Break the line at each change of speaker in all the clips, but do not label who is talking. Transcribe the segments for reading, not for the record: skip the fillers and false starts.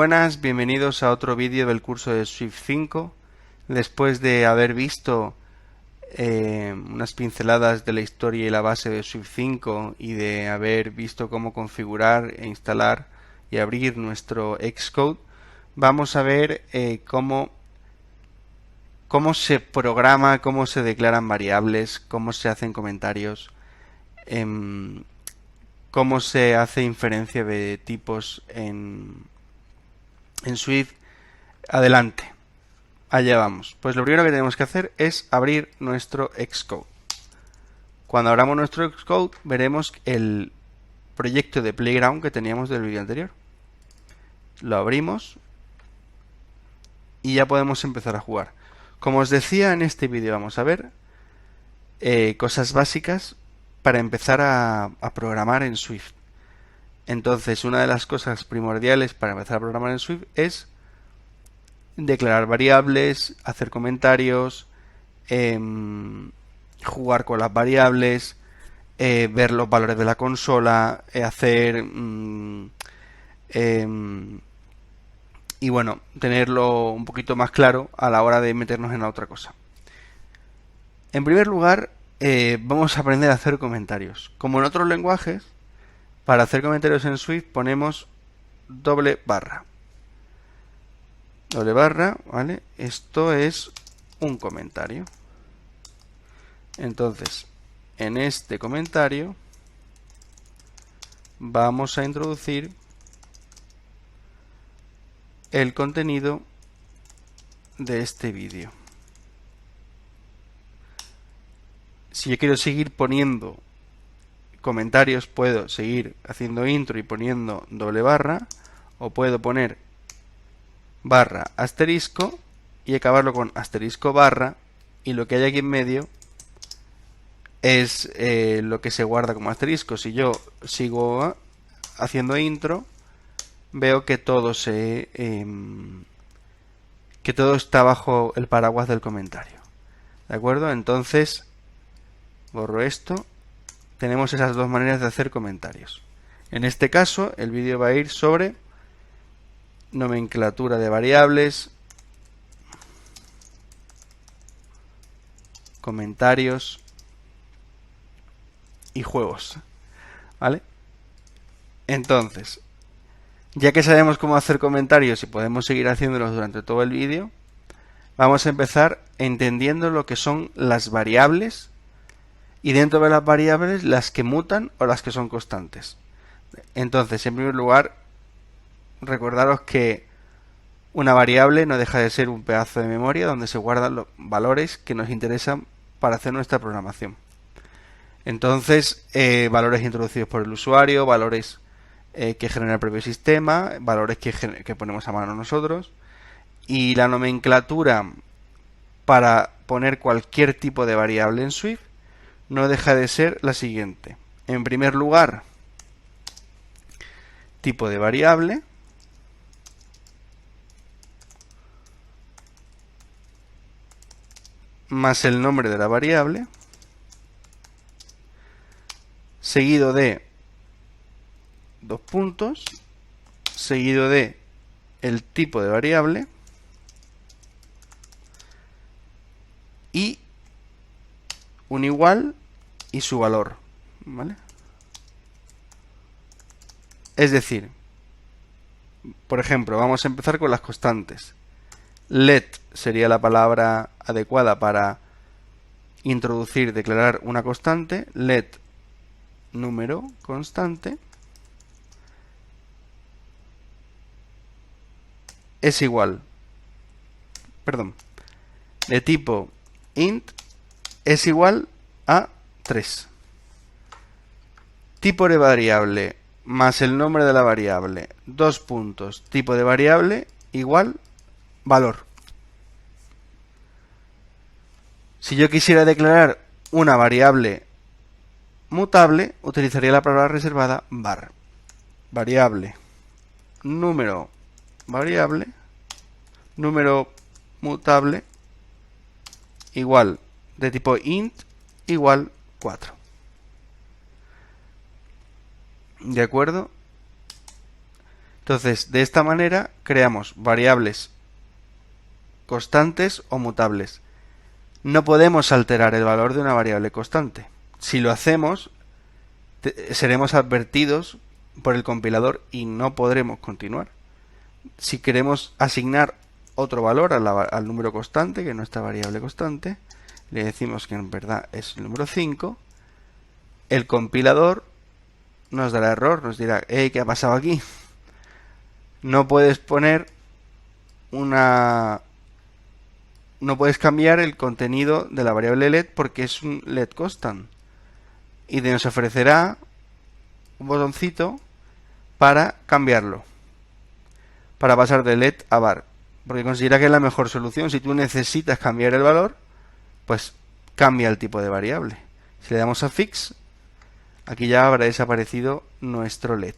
buenas, bienvenidos a otro vídeo del curso de Swift 5. Después de haber visto unas pinceladas de la historia y la base de Swift 5 y de haber visto cómo configurar e instalar y abrir nuestro Xcode, vamos a ver cómo se programa, cómo se declaran variables, cómo se hacen comentarios, cómo se hace inferencia de tipos en Swift. Adelante, allá vamos. Pues lo primero que tenemos que hacer es abrir nuestro Xcode. Cuando abramos nuestro Xcode veremos el proyecto de Playground que teníamos del vídeo anterior. Lo abrimos y ya podemos empezar a jugar. Como os decía, en este vídeo vamos a ver cosas básicas para empezar a programar en Swift. Entonces, una de las cosas primordiales para empezar a programar en Swift es declarar variables, hacer comentarios, jugar con las variables, ver los valores de la consola, y bueno, tenerlo un poquito más claro a la hora de meternos en la otra cosa. En primer lugar, vamos a aprender a hacer comentarios. Como en otros lenguajes, para hacer comentarios en Swift ponemos doble barra. Doble barra, ¿vale? Esto es un comentario. Entonces, en este comentario vamos a introducir el contenido de este vídeo. Si yo quiero seguir poniendo comentarios, puedo seguir haciendo intro y poniendo doble barra, o puedo poner barra asterisco y acabarlo con asterisco barra, y lo que hay aquí en medio es lo que se guarda como asterisco. Si yo sigo haciendo intro, veo que todo está bajo el paraguas del comentario. ¿De acuerdo? Entonces borro esto. Tenemos esas dos maneras de hacer comentarios. En este caso, el vídeo va a ir sobre nomenclatura de variables, comentarios y juegos. ¿Vale? Entonces, ya que sabemos cómo hacer comentarios y podemos seguir haciéndolos durante todo el vídeo, vamos a empezar entendiendo lo que son las variables y dentro de las variables las que mutan o las que son constantes. Entonces, en primer lugar, recordaros que una variable no deja de ser un pedazo de memoria donde se guardan los valores que nos interesan para hacer nuestra programación. Entonces, valores introducidos por el usuario, valores que genera el propio sistema, valores que ponemos a mano nosotros, y la nomenclatura para poner cualquier tipo de variable en Swift no deja de ser la siguiente. En primer lugar, tipo de variable, más el nombre de la variable, seguido de dos puntos, seguido de el tipo de variable y un igual y su valor, ¿vale? Es decir, por ejemplo, vamos a empezar con las constantes. Let sería la palabra adecuada para introducir, declarar una constante. Let número constante es igual, de tipo int es igual a 3. Tipo de variable más el nombre de la variable, dos puntos, tipo de variable igual valor. Si yo quisiera declarar una variable mutable, utilizaría la palabra reservada var. Variable, número variable, número mutable igual de tipo int igual 4. ¿De acuerdo? Entonces, de esta manera creamos variables constantes o mutables. No podemos alterar el valor de una variable constante. Si lo hacemos, seremos advertidos por el compilador y no podremos continuar. Si queremos asignar otro valor al número constante, que es nuestra variable constante, le decimos que en verdad es el número 5, el compilador nos dará error, nos dirá, ¿qué ha pasado aquí? No puedes poner no puedes cambiar el contenido de la variable let porque es un let constant. Y nos ofrecerá un botoncito para cambiarlo, para pasar de let a var, porque considera que es la mejor solución. Si tú necesitas cambiar el valor, pues cambia el tipo de variable. Si le damos a fix, aquí ya habrá desaparecido nuestro let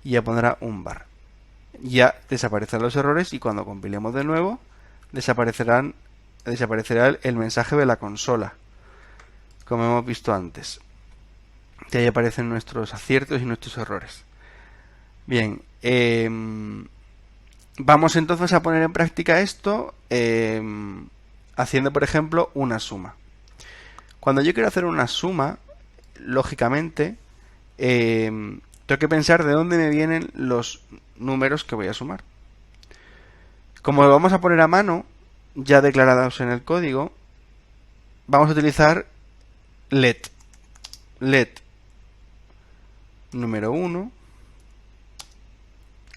y ya pondrá un var. Ya desaparecerán los errores y cuando compilemos de nuevo desaparecerá el mensaje de la consola, como hemos visto antes. Y ahí aparecen nuestros aciertos y nuestros errores. Bien, vamos entonces a poner en práctica esto haciendo, por ejemplo, una suma. Cuando yo quiero hacer una suma, lógicamente, tengo que pensar de dónde me vienen los números que voy a sumar. Como lo vamos a poner a mano, ya declarados en el código, vamos a utilizar let. Let número 1,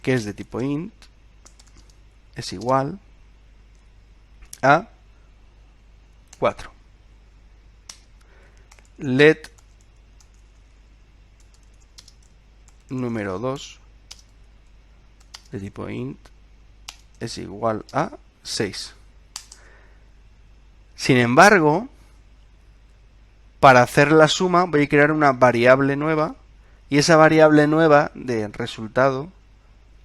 que es de tipo int, es igual a 4. Let número 2, de tipo int, es igual a 6. Sin embargo, para hacer la suma voy a crear una variable nueva y esa variable nueva de resultado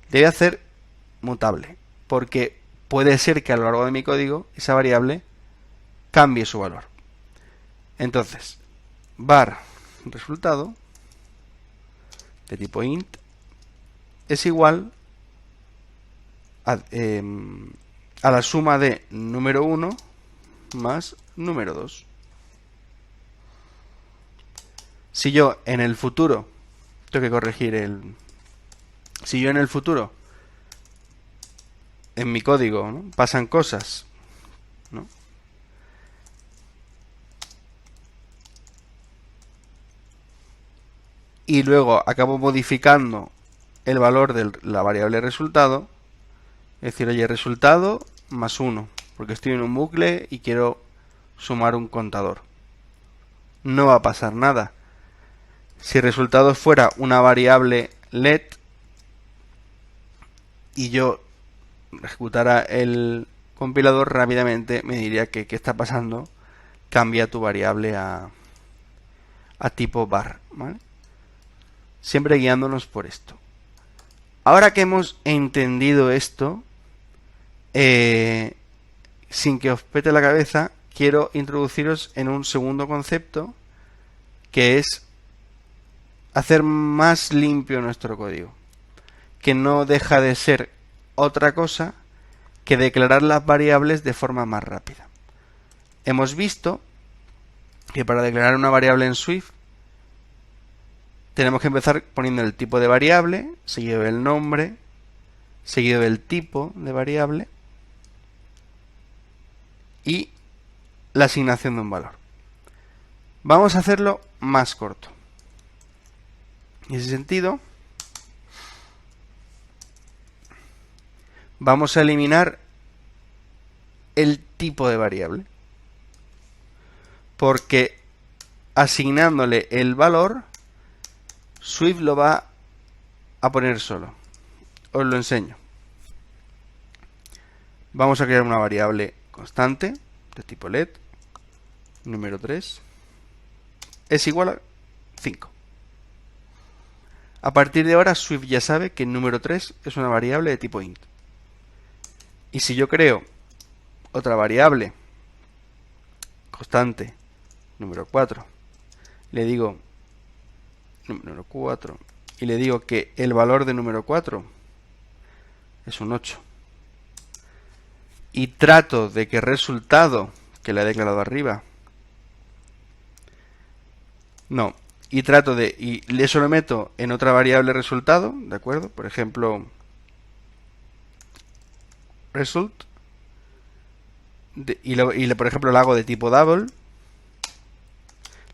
debe hacer mutable, porque puede ser que a lo largo de mi código esa variable cambie su valor. Entonces, var resultado de tipo int es igual a la suma de número 1 más número 2. Si yo en el futuro tengo que corregir si yo en el futuro en mi código, ¿no?, pasan cosas, ¿no?, y luego acabo modificando el valor de la variable resultado, es decir, oye, resultado más 1, porque estoy en un bucle y quiero sumar un contador, no va a pasar nada. Si resultado fuera una variable let y yo ejecutara el compilador, rápidamente me diría que qué está pasando, cambia tu variable a tipo var, ¿vale? Siempre guiándonos por esto. Ahora que hemos entendido esto, sin que os pete la cabeza, quiero introduciros en un segundo concepto, que es hacer más limpio nuestro código, que no deja de ser otra cosa que declarar las variables de forma más rápida. Hemos visto que para declarar una variable en Swift tenemos que empezar poniendo el tipo de variable, seguido del nombre, seguido del tipo de variable y la asignación de un valor. Vamos a hacerlo más corto. En ese sentido, vamos a eliminar el tipo de variable, porque asignándole el valor, Swift lo va a poner solo. Os lo enseño. Vamos a crear una variable constante de tipo let, número 3, es igual a 5. A partir de ahora, Swift ya sabe que el número 3 es una variable de tipo int. Y si yo creo otra variable constante, número 4, le digo número 4 y le digo que el valor de número 4 es un 8. Y trato de que resultado, que le he declarado arriba, no, y trato de, y eso lo meto en otra variable resultado, ¿de acuerdo? Por ejemplo, result, por ejemplo, lo hago de tipo double,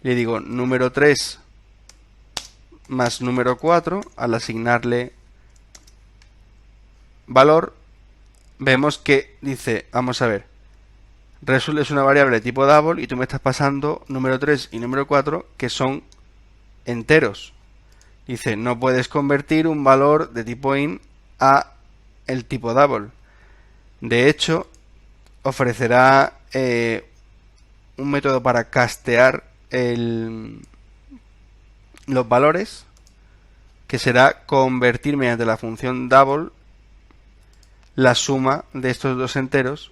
le digo número 3 más número 4, al asignarle valor, vemos que dice, vamos a ver, result es una variable de tipo double y tú me estás pasando número 3 y número 4 que son enteros. Dice, no puedes convertir un valor de tipo int a el tipo double. De hecho, ofrecerá un método para castear los valores, que será convertir mediante la función double la suma de estos dos enteros,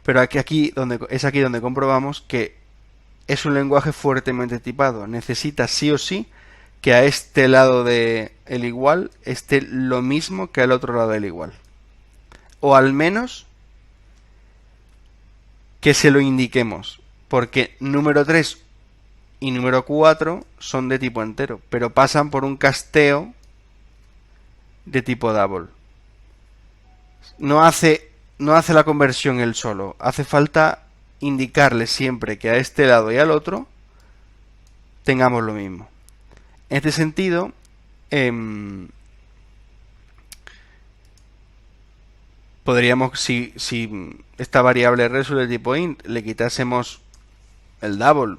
pero es aquí donde comprobamos que es un lenguaje fuertemente tipado. Necesita sí o sí que a este lado del igual esté lo mismo que al otro lado del igual. O al menos que se lo indiquemos, porque número 3 y número 4 son de tipo entero, pero pasan por un casteo de tipo double. No hace la conversión él solo, hace falta indicarle siempre que a este lado y al otro tengamos lo mismo. En este sentido, podríamos, si esta variable result de tipo int le quitásemos el double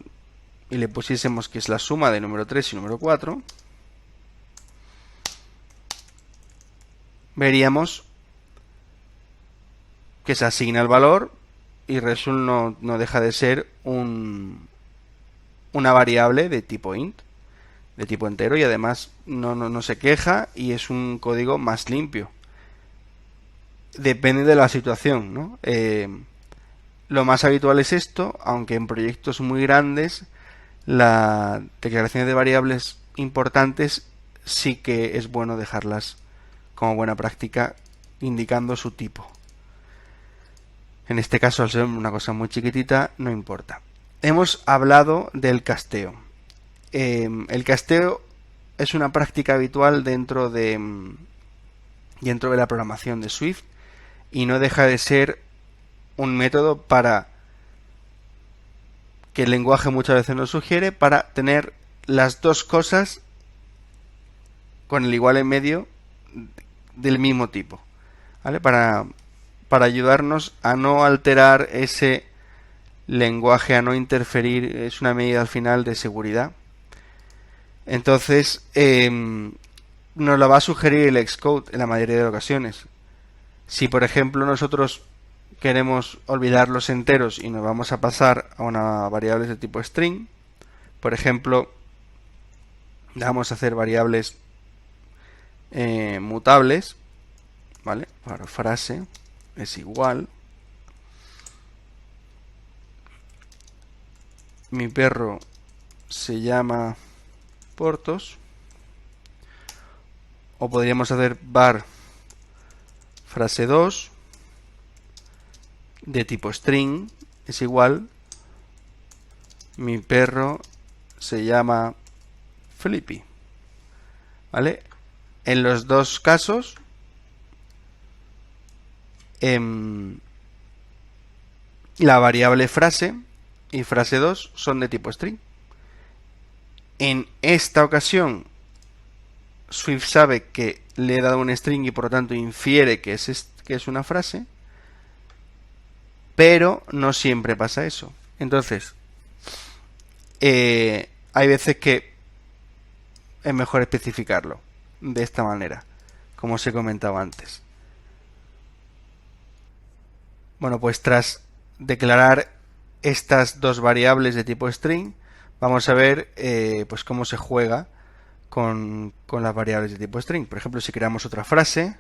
y le pusiésemos que es la suma de número 3 y número 4, veríamos que se asigna el valor y result no deja de ser una variable de tipo int, de tipo entero, y además no se queja y es un código más limpio. Depende de la situación, ¿no? Lo más habitual es esto, aunque en proyectos muy grandes las declaraciones de variables importantes sí que es bueno dejarlas como buena práctica indicando su tipo. En este caso, al ser una cosa muy chiquitita, no importa. Hemos hablado del casteo. El casteo es una práctica habitual dentro de la programación de Swift y no deja de ser un método para que el lenguaje muchas veces nos sugiere para tener las dos cosas con el igual en medio del mismo tipo, ¿vale? Para ayudarnos a no alterar ese lenguaje, a no interferir, es una medida al final de seguridad. Entonces, nos lo va a sugerir el Xcode en la mayoría de ocasiones. Si, por ejemplo, nosotros queremos olvidar los enteros y nos vamos a pasar a una variable de tipo string, por ejemplo, vamos a hacer variables mutables, ¿vale? Para frase es igual, mi perro se llama Portos, o podríamos hacer var frase 2 de tipo string es igual, mi perro se llama Flippy, ¿vale? En los dos casos la variable frase y frase 2 son de tipo string. En esta ocasión Swift sabe que le he dado un string y por lo tanto infiere que es una frase, pero no siempre pasa eso. Entonces, hay veces que es mejor especificarlo de esta manera, como os he comentado antes. Bueno, pues tras declarar estas dos variables de tipo string, vamos a ver pues cómo se juega con las variables de tipo string. Por ejemplo, si creamos otra frase,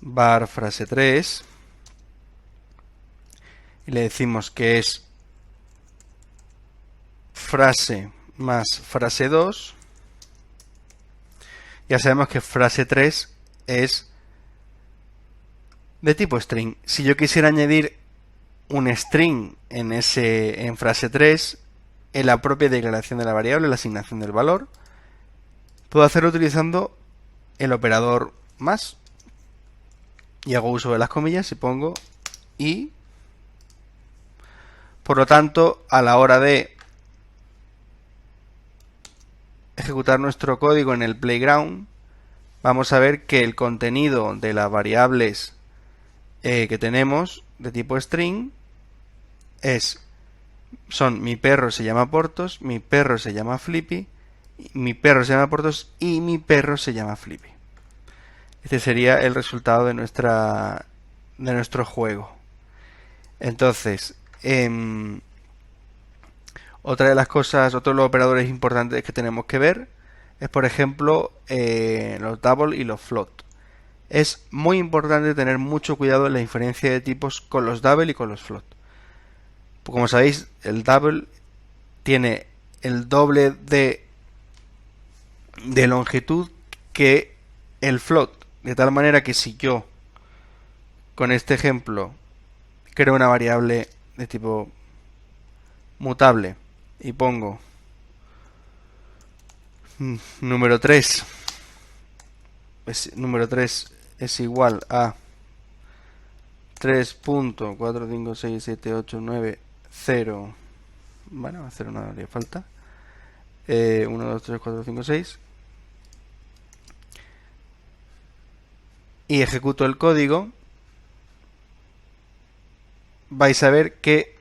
var frase 3, y le decimos que es frase más frase 2, ya sabemos que frase 3 es de tipo string. Si yo quisiera añadir un string en frase 3, en la propia declaración de la variable, la asignación del valor, puedo hacerlo utilizando el operador más, y hago uso de las comillas y pongo y. Por lo tanto, a la hora de ejecutar nuestro código en el playground, vamos a ver que el contenido de las variables que tenemos de tipo string son mi perro se llama Portos, mi perro se llama Flippy, mi perro se llama Portos y mi perro se llama Flippy. Este sería el resultado de nuestro juego. Entonces, otra de las cosas, otros de los operadores importantes que tenemos que ver es, por ejemplo, los double y los float. Es muy importante tener mucho cuidado en la inferencia de tipos con los double y con los float. Como sabéis, el double tiene el doble de longitud que el float, de tal manera que si yo con este ejemplo creo una variable de tipo mutable y pongo número 3 es igual a 3.4567890. Bueno, a 0 no haría falta. 1, 2, 3, 4, 5, 6. Y ejecuto el código. Vais a ver que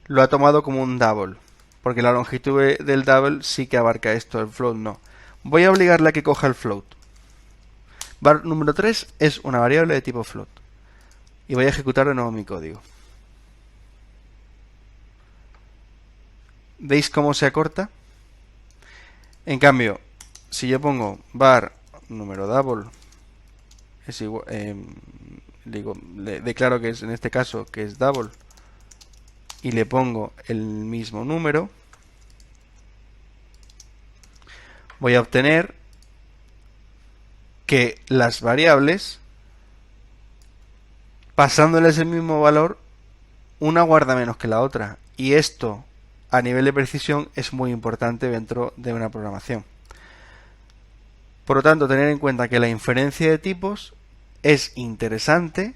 lo ha tomado como un double, porque la longitud del double sí que abarca esto, el float no. Voy a obligarle a que coja el float. Var número 3 es una variable de tipo float. Y voy a ejecutar de nuevo mi código. ¿Veis cómo se acorta? En cambio, si yo pongo var número double es igual, le declaro que es en este caso que es double y le pongo el mismo número, voy a obtener que las variables, pasándoles el mismo valor, una guarda menos que la otra. Y esto, a nivel de precisión, es muy importante dentro de una programación. Por lo tanto, tener en cuenta que la inferencia de tipos es interesante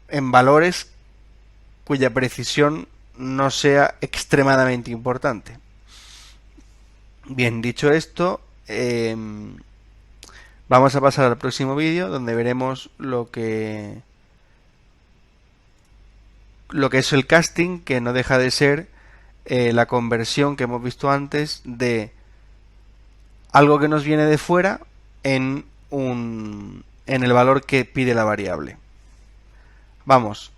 en valores cuya precisión no sea extremadamente importante. Bien, dicho esto, vamos a pasar al próximo vídeo donde veremos lo que es el casting, que no deja de ser la conversión que hemos visto antes de algo que nos viene de fuera en el valor que pide la variable. Vamos,